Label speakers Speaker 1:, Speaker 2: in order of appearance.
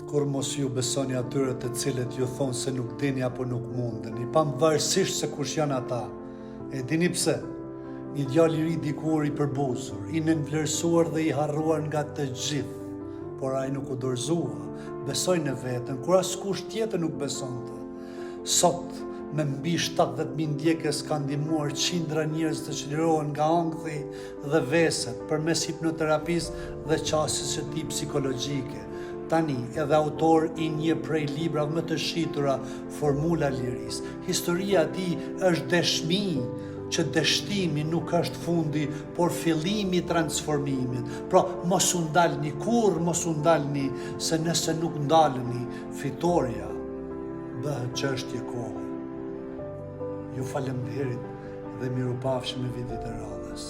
Speaker 1: Kur mos ju besoni atyre të cilët ju thonë se nuk dini apo nuk mundeni, pavarësisht se kush janë ata. E dini pse? Një djalë i ri dikur i përbuzur, i nënvlerësuar dhe i harruar nga të gjithë, por ai nuk u dorëzua, besoi në veten, kur askush tjetër nuk besonte. Sot, me mbi 70.000 ndjekës ka ndihmuar qindra njerëz të çlirohen nga ankthi dhe veset përmes hipnoterapisë dhe qasjes së tij psikologjike. Tani, edhe autor i një prej librave më të shitura, Formula Liris, historia e tij është dëshmi që dështimi nuk është fundi, por fillimi i transformimit. Pra, mos u ndalni kurrë, mos u ndalni, se nëse nuk ndaleni, fitoria bëhet çështje kohe. Ju falemnderit dhe mirupafshim në vitet e radhës.